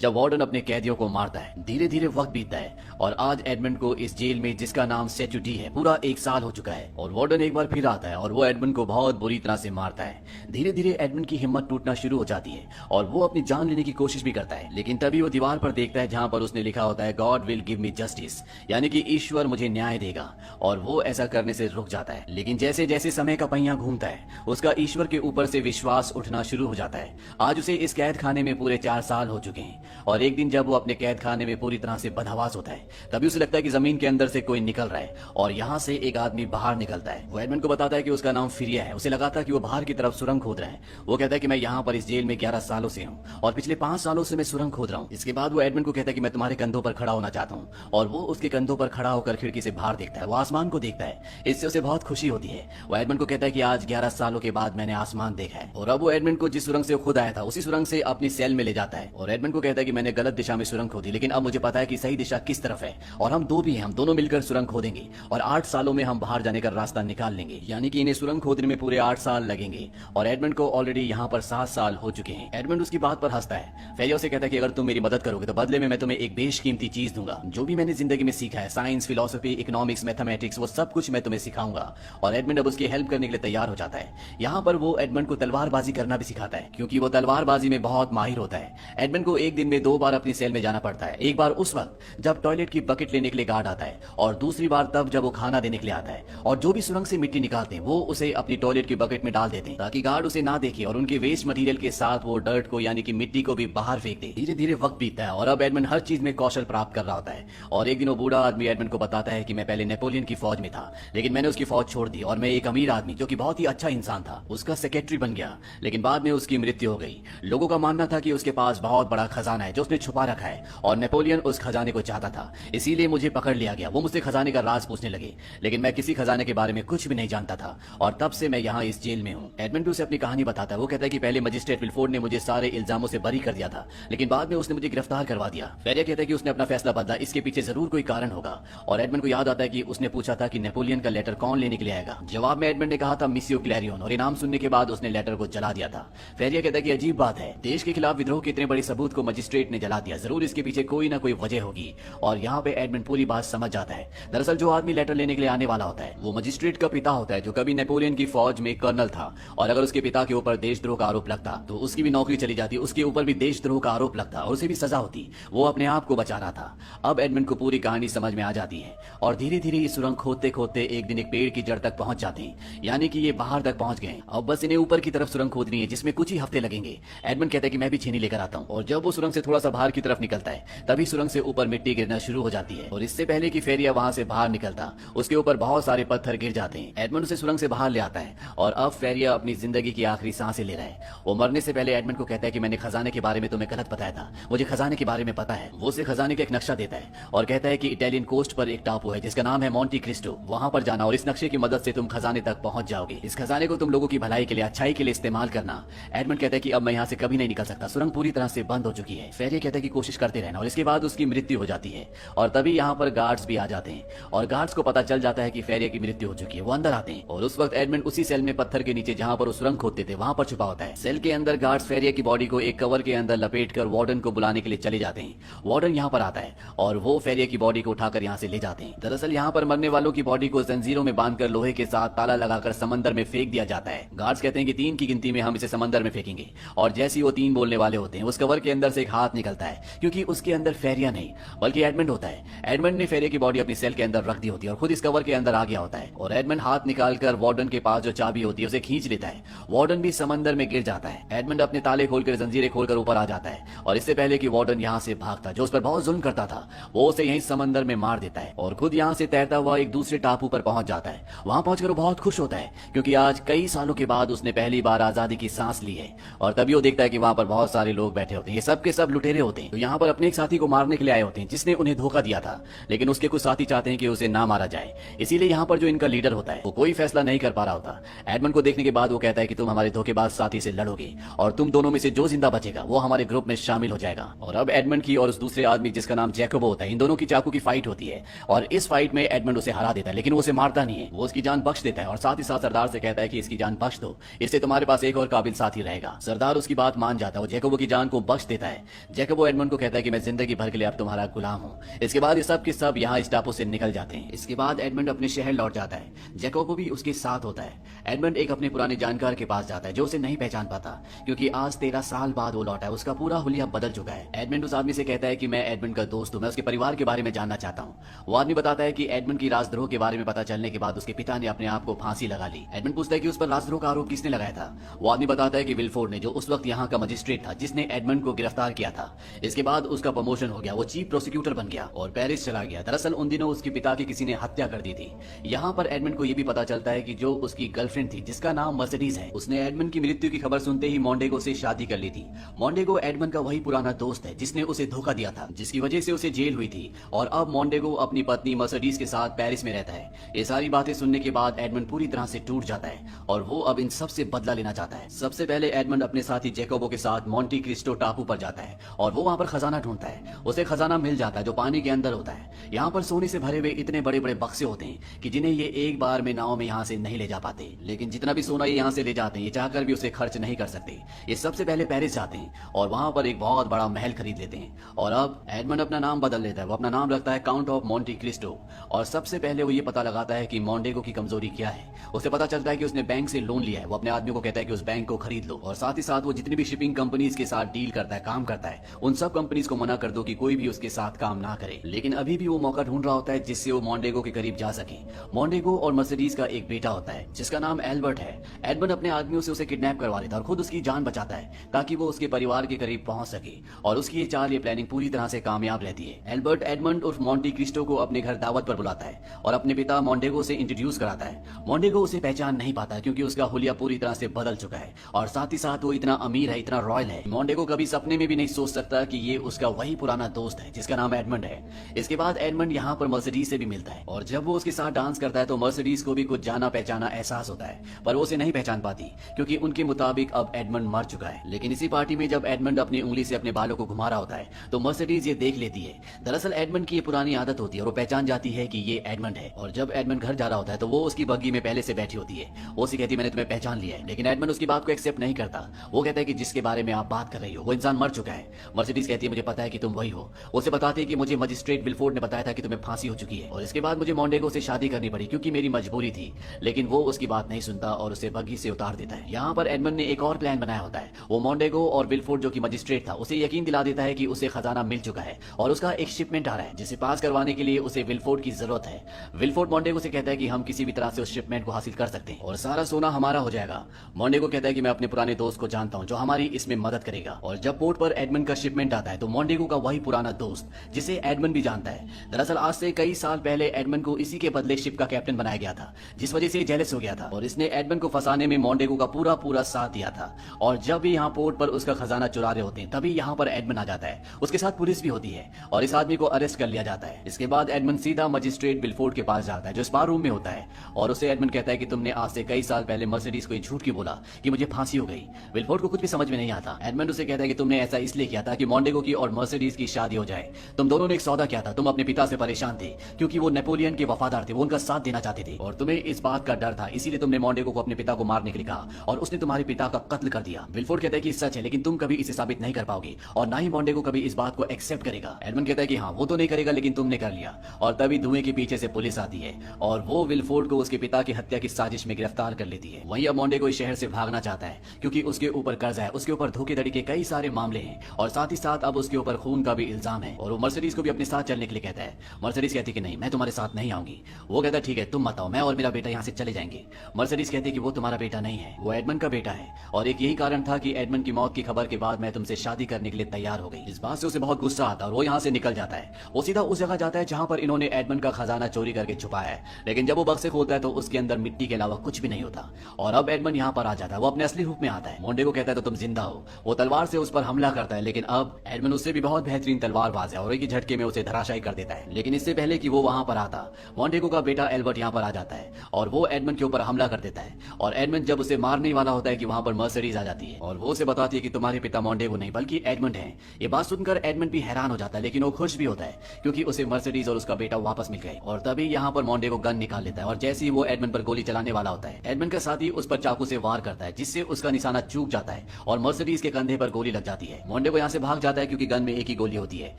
जब वार्डन अपने कैदियों को मारता है। धीरे धीरे वक्त बीतता है और आज एडमंड को इस जेल में, जिसका नाम सेचुटी है, पूरा 1 साल हो चुका है। और वार्डन एक बार फिर आता है और वो एडमंड को बहुत बुरी तरह से मारता है। धीरे धीरे एडमंड की हिम्मत टूटना शुरू हो जाती है और वो अपनी जान लेने की कोशिश भी करता है। लेकिन तभी वो दीवार पर देखता है जहां पर उसने लिखा होता है God will give me justice, यानी कि ईश्वर मुझे न्याय देगा। और वो ऐसा करने से रुक जाता है। लेकिन जैसे जैसे समय का पहिया घूमता है उसका ईश्वर के ऊपर से विश्वास उठना शुरू हो जाता है। आज उसे इस कैद खाने में पूरे 4 साल हो चुके हैं और एक दिन जब वो अपने कैद खाने में पूरी तरह से बदहवास होता है तभी उसे लगता है कि जमीन के अंदर से कोई निकल रहा है और यहाँ से एक आदमी बाहर निकलता है। वो एडमंड को बताता है कि उसका नाम फिरिया है। उसे लगा था कि वो बाहर की तरफ सुरंग खोद रहा है। वो कहता है कि मैं यहाँ पर इस जेल में 11 सालों से हूँ और पिछले 5 सालों से मैं सुरंग खोद रहा हूँ। इसके बाद वो एडमंड को कहता है कि मैं तुम्हारे कंधों पर खड़ा होना चाहता हूँ और वो उसके कंधों पर खड़ा होकर खिड़की से बाहर देखता है। वो आसमान को देखता है। इससे उसे बहुत खुशी होती है। वो एडमंड को कहता है कि आज 11 सालों के बाद मैंने आसमान देखा है। और अब वो एडमंड को जिस सुरंग से खुद आया था उसी सुरंग से अपनी सेल में ले जाता है और एडमंड को कहता है कि मैंने गलत दिशा में सुरंग खोदी, लेकिन अब मुझे पता है कि सही दिशा किस तरफ है और हम दो भी हैं, हम दोनों मिलकर सुरंग खोदेंगे और 8 सालों में हम बाहर जाने का रास्ता निकाल लेंगे। यानी कि इन्हें सुरंग खोदने में पूरे 8 साल लगेंगे और एडमंड को ऑलरेडी यहाँ पर 7 साल हो चुके हैं। एडमंड उसकी बात पर हंसता है। फेरिया से कहता है कि अगर तुम मेरी मदद करोगे तो बदले में मैं तुम्हें एक बेशकीमती चीज दूंगा। जो भी मैंने जिंदगी में सीखा है, साइंस, फिलोसफी, इकोनॉमिक्स, मैथमेटिक्स, वो सब कुछ मैं तुम्हें सिखाऊंगा। और एडमंड अब उसकी हेल्प करने के लिए तैयार हो जाता है। यहाँ पर वो एडमंड को तलवारबाजी करना भी सिखाता है क्योंकि वो तलवारबाजी में बहुत माहिर होता है। एडमंड को एक दिन में 2 बार अपनी सेल में जाना पड़ता है। एक बार उस वक्त जब टॉयलेट की बकेट लेने के लिए गार्ड आता है और दूसरी बार तब जब वो खाना देने के लिए आता है। और जो भी सुरंग से मिट्टी निकालते हैं वो उसे अपनी टॉयलेट की बकेट में डाल देते हैं ताकि गार्ड उसे ना देखे और उनके वेस्ट मटेरियल के साथ वो डर्ट को, यानी कि मिट्टी को भी बाहर फेंक दे। धीरे धीरे वक्त बीतता है और अब एडमंड हर चीज में कौशल प्राप्त कर रहा होता है। और एक दिन वो बूढ़ा आदमी एडमंड को बताता है कि मैं पहले नेपोलियन की फौज में था, लेकिन मैंने उसकी फौज छोड़ दी और मैं एक अमीर आदमी जो कि बहुत ही अच्छा इंसान था उसका सेक्रेटरी बन गया। लेकिन बाद में उसकी मृत्यु हो गई। लोगों का मानना था कि उसके पास बहुत बड़ा खजाना है जो उसने छुपा रखा है और नेपोलियन उस खजाने को चाहता था, इसीलिए मुझे पकड़ लिया गया। वो मुझसे खजाने का राज पूछने लगे, लेकिन मैं किसी खजाने के बारे में कुछ भी नहीं जानता था और तब से मैं यहाँ इस जेल में हूँ। एडमंड उसे अपनी कहानी बताता है। वो कहता है कि पहले मजिस्ट्रेट विलफोर्ड ने मुझे सारे इल्जामों से बरी कर दिया था, लेकिन बाद में उसने मुझे गिरफ्तार करवा दिया। फेरिया कहता है कि उसने अपना फैसला बदला, इसके पीछे जरूर कोई कारण होगा। और एडमंड को याद आता है कि उसने पूछा था कि नेपोलियन का लेटर कौन लेने के लिए आएगा। जवाब में एडमंड ने कहा था मिसियो क्लैरियन, और इनाम सुनने के बाद उसने लेटर को जला दिया था। फेरिया कहता है कि अजीब बात है, देश के खिलाफ विद्रोह के इतने बड़े सबूत को मजिस्ट्रेट ने जला दिया, जरूर इसके पीछे कोई ना कोई वजह होगी। और यहाँ पे एडमंड पूरी बात समझ जाता है। दरअसल जो आदमी लेटर लेने के लिए आने वाला होता है वो मजिस्ट्रेट का पिता होता है जो कभी नेपोलियन की फौज में कर्नल था। और अगर उसके पिता के ऊपर देशद्रोह का आरोप लगता तो उसकी भी नौकरी चली जाती, उसके ऊपर भी देशद्रोह का आरोप लगता और उसे भी सजा होती। वो अपने आप को बचा रहा था। अब एडमंड को पूरी कहानी समझ में आ जाती है और धीरे धीरे ये सुरंग खोदते खोदते एक दिन एक पेड़ की जड़ तक पहुंच जाते हैं, यानी कि ये बाहर तक पहुंच गए। अब बस इन्हें ऊपर की तरफ सुरंग खोदनी है जिसमें कुछ ही हफ्ते लगेंगे। एडमंड कहता है कि मैं भी छेनी लेकर आता हूँ। और जब वो सुरंग से थोड़ा सा बाहर की तरफ निकलता है तभी सुरंग से ऊपर मिट्टी गिरना शुरू हो जाती है और इससे पहले कि फेरिया वहां से बाहर निकलता उसके ऊपर बहुत सारे पत्थर गिर जाते हैं। एडमंड उसे सुरंग से बाहर ले आता है और अब फेरिया अपनी जिंदगी की आखिरी सांसें ले रहा है। वो मरने से पहले एडमंड को कहता है कि मैंने खजाने के बारे में तुम्हें गलत बताया था, मुझे खजाने के बारे में पता है। वो उसे खजाने का एक नक्शा देता है और कहता है कि इटालियन कोस्ट पर एक टापू है जिसका नाम है मोंटी क्रिस्टो, वहां पर जाना और इस नक्शे की मदद से तुम खजाने तक पहुंच जाओगे। इस खजाने को तुम लोगों की भलाई के लिए, अच्छाई के लिए इस्तेमाल करना। एडमंड कहता है कि अब मैं यहाँ से कभी नहीं निकल सकता, सुरंग पूरी तरह से बंद हो चुकी है। फेरिया कहता है कि कोशिश करते रहना। और इसके बाद उसकी मृत्यु हो जाती है और तभी यहाँ पर गार्ड्स भी आ जाते हैं और गार्ड्स को पता चल जाता है कि फेरिया की मृत्यु हो चुकी है। वो अंदर आते हैं और उस वक्त एडमंड उसी सेल में पत्थर के नीचे जहाँ पर वो सुरंग खोदते थे वहां पर छुपा होता है। सेल के अंदर गार्ड्स फेरिया की बॉडी को एक कवर के अंदर लपेट कर वार्डन को बुलाने के लिए चले जाते हैं। वार्डन यहाँ पर आता है और वो फेरिया की बॉडी को उठाकर यहाँ से ले जाते हैं। दरअसल यहाँ पर मरने वालों की बॉडी को जंजीरों में बांधकर लोहे के साथ ताला लगाकर समंदर में फेंक दिया जाता है। गार्ड्स कहते हैं कि 3 की गिनती में हम इसे समंदर में फेंकेंगे और जैसे ही वो 3 बोलने वाले होते हैं उस कवर के अंदर से एक हाथ निकलता है, क्योंकि उसके अंदर फेरिया नहीं बल्कि एडमंड होता है। एडमंड ने फेरिया की बॉडी अपनी सेल के अंदर रख दी होती है और खुद इस कवर के अंदर आ गया होता है और एडमंड हाथ निकालकर वार्डन के पास जो चाबी होती है उसे खींच लेता है। वार्डन भी समंदर में गिर जाता है। एडमंड अपने ताले खोलकर जंजीरें खोलकर ऊपर आ जाता है और इससे पहले कि वार्डन यहाँ से भागता, जो उस पर बहुत जुल्म करता था, वो उसे यहीं समंदर में मार देता है और खुद यहाँ से तैरता हुआ एक दूसरे टापू पर पहुंच जाता है। वहां पहुंचकर वो बहुत खुश होता है क्योंकि आज कई सालों के बाद उसने पहली बार आजादी की सांस ली है। और तभी वो देखता है कि वहां पर बहुत सारे लोग बैठे होते हैं, ये सब के सब लुटेरे होते हैं, तो यहाँ पर अपने एक साथी को मारने के लिए आए होते हैं जिसने उन्हें धोखा दिया था। लेकिन उसके कुछ साथी चाहते हैं कि उसे ना मारा जाए, इसीलिए यहाँ पर जो इनका लीडर होता है वो कोई फैसला नहीं कर पा रहा होता। एडमंड को देखने के बाद वो कहता है कि तुम हमारे धोखेबाज साथी से लड़ोगे और तुम दोनों में से जो जिंदा बचेगा वो हमारे ग्रुप में शामिल हो जाएगा। और अब एडमंड की और उस दूसरे आदमी जिसका नाम जैकोबो होता है, इन दोनों की चाकू की फाइट होती है और इस फाइट में एडमंड उसे हरा देता है, लेकिन वो उसे मारता नहीं है, वो उसकी जान बख्श देता है और साथ ही साथ सरदार से कहता है कि इसकी जान बख्श दो, इससे तुम्हारे पास एक और काबिल साथी रहेगा। सरदार उसकी बात मान जाता है, वो जैकोबो की जान को बख्श देता है जैकब एडमंड को कहता है कि मैं जिंदगी भर के लिए अब तुम्हारा गुलाम हूँ। इसके बाद ये सब के सब यहाँ इस टापू से निकल जाते हैं। इसके बाद एडमंड अपने शहर लौट जाता है। जैकब भी उसके साथ होता है। एडमंड एक अपने पुराने जानकार के पास जाता है जो उसे नहीं पहचान पाता, क्योंकि आज 13 साल बाद वो लौटा है। उसका पूरा हुलिया बदल चुका है। एडमंड उस आदमी से कहता है कि मैं एडमंड का दोस्त हूँ, मैं उसके परिवार के बारे में जानना चाहता हूँ। वो आदमी बताता है कि एडमंड की राजद्रोह के बारे में पता चलने के बाद उसके पिता ने अपने आप को फांसी लगा ली। एडमंड पूछता है कि उस पर राजद्रोह का आरोप किसने लगाया था। वो आदमी बताता है कि विलफोर्ड ने, जो उस वक्त यहाँ का मजिस्ट्रेट था जिसने एडमंड को गिरफ्तार किया था। इसके बाद उसका प्रमोशन हो गया, वो चीफ प्रोसिक्यूटर बन गया और पेरिस चला गया। दरअसल उन दिनों उसके पिता की किसी ने हत्या कर दी थी। यहाँ पर एडमंड को यह भी पता चलता है कि जो उसकी गर्लफ्रेंड थी जिसका नाम मर्सिडीज है, उसने एडमंड की मृत्यु की खबर सुनते ही मोंडेगो से शादी कर ली थी। मोंडेगो एडमंड का वही पुराना दोस्त है जिसने उसे धोखा दिया था, जिसकी वजह से उसे जेल हुई थी। और अब मोंडेगो अपनी पत्नी मर्सिडीज के साथ पेरिस में रहता है। ये सारी बातें सुनने के बाद एडमंड पूरी तरह से टूट जाता है और वो अब इन सब से बदला लेना चाहता है। सबसे पहले एडमंड अपने साथी जैकोबो के साथ मोंटी क्रिस्टो टापू पर जाता है और वो वहां पर खजाना ढूंढता है। उसे खजाना मिल जाता है जो पानी के अंदर होता है। यहाँ पर सोने से भरे हुए इतने बड़े बड़े बक्से होते हैं कि जिन्हें ये एक बार में नाव में यहाँ से नहीं ले जा पाते। लेकिन जितना भी सोना ये यहाँ से ले जाते हैं, ये चाहकर भी उसे खर्च नहीं कर सकते। ये सबसे पहले पेरिस जाते हैं और वहां पर एक बहुत बड़ा महल खरीद लेते हैं। और अब एडमंड अपना नाम बदल लेता है। वो अपना नाम रखता है काउंट ऑफ मोंटी क्रिस्टो। और सबसे पहले वो ये पता लगाता है कि मोंडेगो की कमजोरी क्या है। उसे पता चलता है कि उसने बैंक से लोन लिया है। वो अपने आदमी को कहता है कि उस बैंक को खरीद लो और साथ ही साथ वो जितनी भी शिपिंग कंपनीज के साथ डील करता है, काम करता है, उन सब कंपनीज को मना कर दो कि कोई भी उसके साथ काम ना करे। लेकिन अभी भी वो मौका ढूंढ रहा होता है जिससे वो मोंडेगो के करीब जा सके। मोंडेगो और मर्सिडीज का एक बेटा होता है जिसका नाम एल्बर्ट है। एडमंड अपने आदमियों से उसे किडनैप करवा लेता है और खुद उसकी जान बचाता है ताकि वो उसके परिवार के करीब पहुंच सके। और उसकी ये चाल, ये प्लानिंग पूरी तरह से कामयाब रहती है। एल्बर्ट एडमंड उर्फ मोंटी क्रिस्टो को अपने घर दावत पर बुलाता है और अपने पिता मोंडेगो से इंट्रोड्यूस कराता है। मोंडेगो उसे पहचान नहीं पाता क्योंकि उसका हुलिया पूरी तरह से बदल चुका है और साथ ही साथ वो इतना अमीर है, इतना रॉयल है। मोंडेगो कभी सपने में भी नहीं सोच सकता कि ये उसका वही पुराना दोस्त है जिसका नाम एडमंड है। इसके बाद एडमंड यहाँ पर मर्सिडीज से भी मिलता है और जब वो उसके साथ डांस करता है तो मर्सिडीज को भी कुछ जाना पहचाना एहसास होता है, पर वो उसे नहीं पहचान पाती क्योंकि उनके मुताबिक अब एडमंड मर चुका है। लेकिन इसी पार्टी में जब एडमंड अपनी उंगली से अपने बालों को घुमा रहा होता है तो मर्सिडीज ये देख लेती है। दरअसल एडमंड की ये पुरानी आदत होती है और वो पहचान जाती है कि ये एडमंड है। और जब एडमंड घर जा रहा होता है तो वो उसकी बग्गी में पहले से बैठी होती है। वो उसे कहती है मैंने तुम्हें पहचान लिया है। लेकिन एडमंड उसकी बात को एक्सेप्ट नहीं करता। वो कहता है कि जिसके बारे में आप बात कर रही हो वो इंसान मर चुका है। मर्सिडीज कहती है मुझे पता है कि तुम वही हो। उसे बताती है कि मुझे मजिस्ट्रेट विलफोर्ड ने बताया था कि तुम्हें फांसी हो चुकी है और इसके बाद मुझे मोंडेगो से शादी करनी पड़ी क्योंकि मेरी मजबूरी थी। लेकिन वो उसकी बात नहीं सुनता और उसे बग्गी से उतार देता है। यहाँ पर एडमंड ने एक और प्लान बनाया होता है। वो मोंडेगो और विलफोर्ड जो कि मजिस्ट्रेट था उसे यकीन दिला देता है कि उसे खजाना मिल चुका है और उसका एक शिपमेंट आ रहा है जिसे पास करवाने के लिए उसे विलफोर्ड की जरूरत है। विलफोर्ड मोंडेगो से कहता है कि हम किसी भी तरह से उस शिपमेंट को हासिल कर सकते हैं और सारा सोना हमारा हो जाएगा। मोंडेगो कहता है कि मैं अपने पुराने दोस्त को जानता हूं जो हमारी इसमें मदद करेगा। और जब पोर्ट पर एडमंड का शिपमेंट आता है तो मोंडेगो का वही पुराना दोस्त जिसे एडमंड भी जानता है। दरअसल आज से कई साल पहले एडमंड को इसी के बदले शिप का कैप्टन बनाया गया था, जिस वजह से जेलस हो गया था और इसने एडमंड को फंसाने में मोंडेगो का पूरा पूरा साथ दिया था। और जब भी यहाँ पोर्ट पर उसका खजाना चुरा रहे होते हैं तभी यहाँ पर एडमंड आ जाता है। उसके साथ पुलिस भी होती है और इस आदमी को अरेस्ट कर लिया जाता है। इसके बाद एडमंड सीधा मजिस्ट्रेट विलफोर्ड के पास जाता है जो स्पा रूम में होता है और उसे एडमंड कहता है कि तुमने आज से कई साल पहले मर्सिडीज को झूठ क्यों बोला कि मुझे फांसी हो गई। विलफोर्ड को कुछ भी समझ में नहीं आता। एडमंड उसे कहता है कि तुमने ऐसा इसलिए किया था कि मोंडेगो की और मर्सिडीज की शादी हो जाए। तुम दोनों ने एक सौदा किया था। तुम अपने पिता से परेशान थे क्योंकि वो नेपोलियन के वफादार थे, वो उनका साथ देना चाहते थे और तुम्हें इस बात का डर था, इसीलिए तुमने मोंडेगो को अपने पिता को मारने के लिए कहा और उसने तुम्हारे पिता का कत्ल कर दिया। विलफोर्ड कहता है कि सच है लेकिन तुम कभी इसे साबित नहीं कर पाओगे और ना ही मोंडेगो कभी इस बात को एक्सेप्ट करेगा। एडमंड कहता है कि हाँ वो तो नहीं करेगा लेकिन तुमने कर लिया। और तभी धुएं के पीछे से पुलिस आती है और वो विलफोर्ड को उसके पिता की हत्या की साजिश में गिरफ्तार कर लेती है। वहीं अब मोंडेगो इस शहर से भागना चाहता है क्योंकि उसके ऊपर कर्जा है, उसके ऊपर धोखेधड़ी के कई सारे मामले हैं और साथ ही साथ अब उसके ऊपर खून का भी इल्जाम है। और वो मर्सिडीज को भी अपने साथ चलने के लिए कहता है। मर्सिडीज कहती है कि नहीं मैं तुम्हारे साथ नहीं आऊंगी। वो कहता है ठीक है तुम मत आओ, मैं और मेरा बेटा यहाँ से चले जाएंगे। मर्सिडीज कहती है कि वो तुम्हारा बेटा नहीं है, वो एडमंड का बेटा है और एक यही कारण था कि एडमंड की मौत की खबर के बाद मैं तुमसे शादी करने के लिए तैयार हो गई। इस बात से उसे बहुत गुस्सा आता है और वो यहाँ से निकल जाता है। वो सीधा उस जगह जाता है जहाँ पर इन्होंने एडमंड का खजाना चोरी करके छुपाया है। लेकिन जब वो बक्से खोलता है तो उसके अंदर मिट्टी के अलावा कुछ भी नहीं होता और अब एडमंड यहाँ पर आ जाता है। वो अपने असली रूप में आता है। मोंडेगो कहता है तो तुम जिंदा हो। वो तलवार से उस पर हमला करता है लेकिन अब एडमंड उससे भी बहुत बेहतरीन बेहतरीन तलवारबाज है और एक ही झटके में उसे धराशायी कर देता है। लेकिन इससे पहले कि वो वहां पर आता, मॉन्टेगो का बेटा एल्बर्ट यहाँ पर आ जाता है और वो एडमंड के ऊपर हमला कर देता है। और एडमंड जब उसे मारने वाला होता है कि वहां पर मर्सिडीज आ जाती है और वो उसे बताती है कि तुम्हारे पिता मॉन्टेगो नहीं बल्कि एडमंड है। ये बात सुनकर एडमंड भी हैरान हो जाता है, लेकिन वो खुश भी होता है क्योंकि उसे मर्सिडीज और उसका बेटा वापस मिल गए। और तभी यहाँ पर मॉन्टेगो गन निकाल लेता है और जैसे ही वो एडमंड पर गोली चलाने वाला होता है, एडमंड का साथी उस पर चाकू से वार करता है जिससे उसका निशाना चूक जाता है और मर्सिडीज के कंधे पर गोली लग जाती है। मॉन्टेगो यहाँ से भाग जाता है क्योंकि गन में एक ही गोली होती है।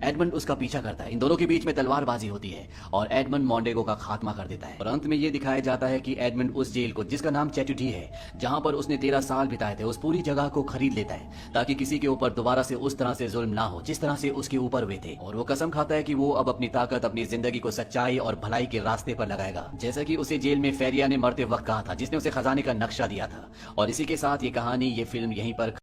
एडमंड उसका पीछा करता है। इन दोनों के बीच में तलवारबाजी होती है और एडमंड मॉन्टेगो का खात्मा कर देता है। और अंत में ये दिखाया जाता है कि एडमंड उस जेल को, जिसका नाम चैटुडी है, जहां पर उसने 13 साल बिताए थे, उस पूरी जगह को खरीद लेता है ताकि किसी के ऊपर दोबारा से उस तरह से जुल्म ना हो जिस तरह से उसके ऊपर हुए थे। और वो कसम खाता है कि वो अब अपनी ताकत अपनी जिंदगी को सच्चाई और भलाई के रास्ते पर लगाएगा, जैसा कि उसे जेल में फेरिया ने मरते वक्त कहा था, जिसने उसे खजाने का नक्शा दिया था। और इसी के साथ ये कहानी, ये फिल्म यहीं पर